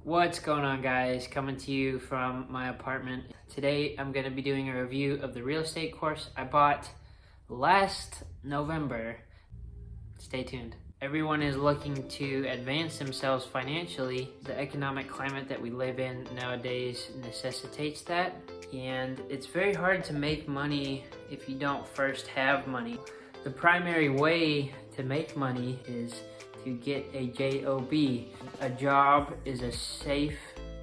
What's going on, guys? Coming to you from my apartment. Today I'm going to be doing a review of the real estate course I bought last November. Stay tuned. Everyone is looking to advance themselves financially. The economic climate that we live in nowadays necessitates that, and it's very hard to make money if you don't first have money. The primary way to make money is to get a job. A job is a safe,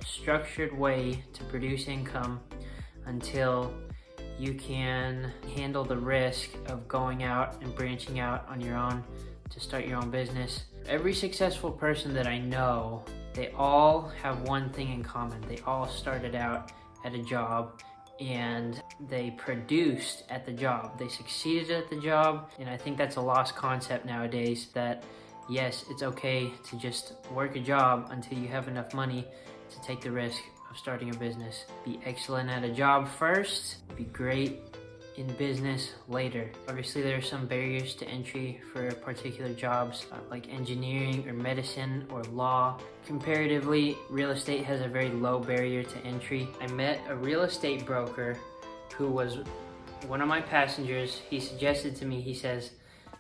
structured way to produce income until you can handle the risk of going out and branching out on your own to start your own business. Every successful person that I know, they all have one thing in common. They all started out at a job and they produced at the job. They succeeded at the job, and I think that's a lost concept nowadays, that yes, it's okay to just work a job until you have enough money to take the risk of starting a business. Be excellent at a job first, be great in business later. Obviously, there are some barriers to entry for particular jobs like engineering or medicine or law. Comparatively, real estate has a very low barrier to entry. I met a real estate broker who was one of my passengers. He suggested to me, he says,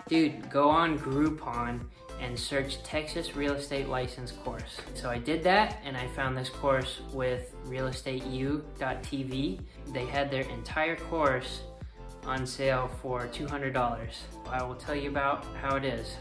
"Dude, go on Groupon and search Texas real estate license course." So I did that, and I found this course with realestateu.tv. They had their entire course on sale for $200. I will tell you about how it is.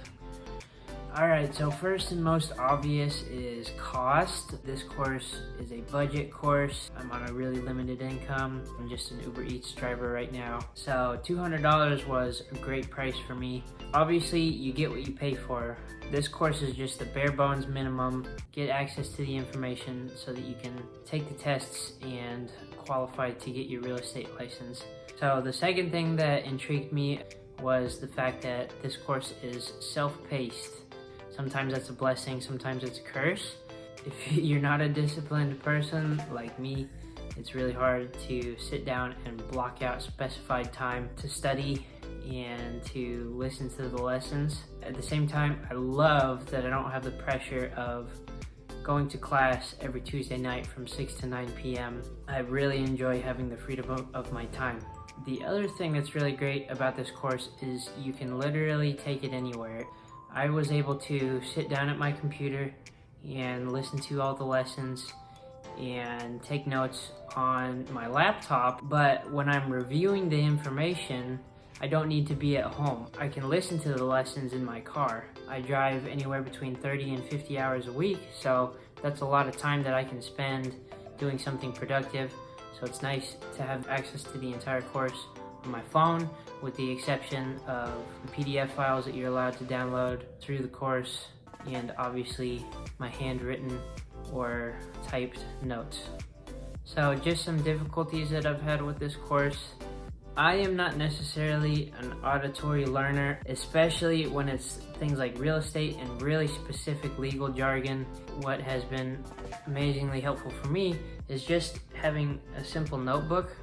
Alright, so first and most obvious is cost. This course is a budget course. I'm on a really limited income. I'm just an Uber Eats driver right now. So $200 was a great price for me. Obviously, you get what you pay for. This course is just the bare bones minimum. Get access to the information so that you can take the tests and qualify to get your real estate license. So the second thing that intrigued me was the fact that this course is self-paced. Sometimes that's a blessing, sometimes it's a curse. If you're not a disciplined person like me, it's really hard to sit down and block out specified time to study and to listen to the lessons. At the same time, I love that I don't have the pressure of going to class every Tuesday night from 6 to 9 p.m. I really enjoy having the freedom of my time. The other thing that's really great about this course is you can literally take it anywhere. I was able to sit down at my computer and listen to all the lessons and take notes on my laptop, but when I'm reviewing the information, I don't need to be at home. I can listen to the lessons in my car. I drive anywhere between 30 and 50 hours a week, so that's a lot of time that I can spend doing something productive. So it's nice to have access to the entire course on my phone, with the exception of the PDF files that you're allowed to download through the course, and obviously my handwritten or typed notes. So just some difficulties that I've had with this course. I am not necessarily an auditory learner, especially when it's things like real estate and really specific legal jargon. What has been amazingly helpful for me is just having a simple notebook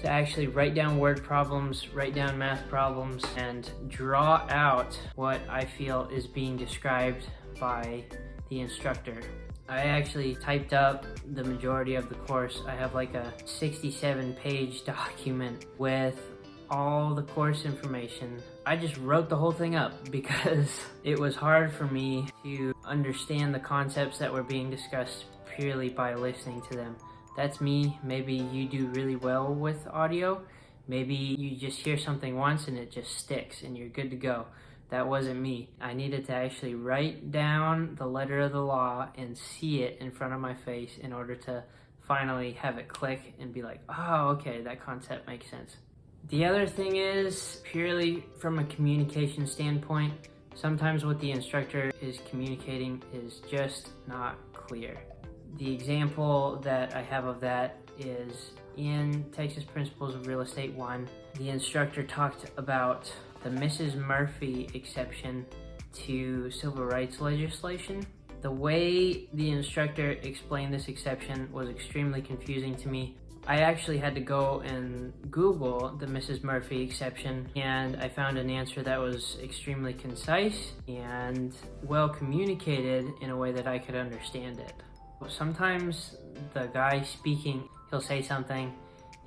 to actually write down word problems, write down math problems, and draw out what I feel is being described by the instructor. I actually typed up the majority of the course. I have like a 67-page document with all the course information. I just wrote the whole thing up because it was hard for me to understand the concepts that were being discussed purely by listening to them. That's me. Maybe you do really well with audio. Maybe you just hear something once and it just sticks and you're good to go. That wasn't me. I needed to actually write down the letter of the law and see it in front of my face in order to finally have it click and be like, oh, okay, that concept makes sense. The other thing is, purely from a communication standpoint, sometimes what the instructor is communicating is just not clear. The example that I have of that is in Texas Principles of Real Estate 1, the instructor talked about the Mrs. Murphy exception to civil rights legislation. The way the instructor explained this exception was extremely confusing to me. I actually had to go and Google the Mrs. Murphy exception, and I found an answer that was extremely concise and well communicated in a way that I could understand it. Sometimes the guy speaking, he'll say something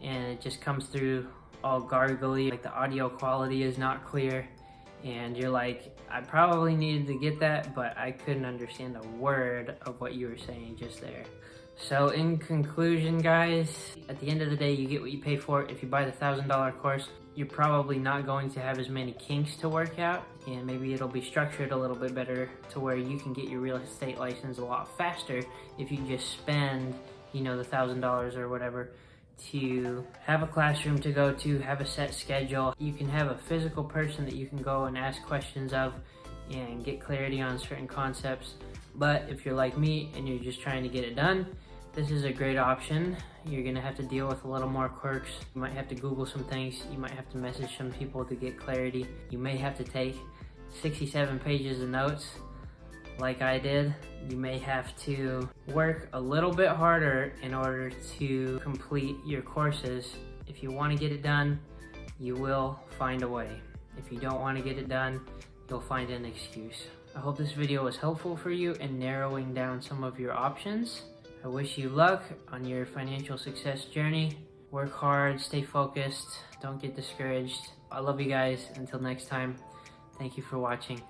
and it just comes through all gargly, like the audio quality is not clear, and you're like, I probably needed to get that, but I couldn't understand a word of what you were saying just there. So in conclusion, guys, at the end of the day, you get what you pay for. If you buy the $1,000 course, you're probably not going to have as many kinks to work out, and maybe it'll be structured a little bit better to where you can get your real estate license a lot faster if you just spend, the $1,000 or whatever to have a classroom to go to, have a set schedule. You can have a physical person that you can go and ask questions of and get clarity on certain concepts. But if you're like me and you're just trying to get it done, this is a great option. You're gonna have to deal with a little more quirks. You might have to Google some things. You might have to message some people to get clarity. You may have to take 67 pages of notes like I did. You may have to work a little bit harder in order to complete your courses. If you want to get it done, you will find a way. If you don't want to get it done, you'll find an excuse. I hope this video was helpful for you in narrowing down some of your options. I wish you luck on your financial success journey. Work hard, stay focused, don't get discouraged. I love you guys. Until next time, thank you for watching.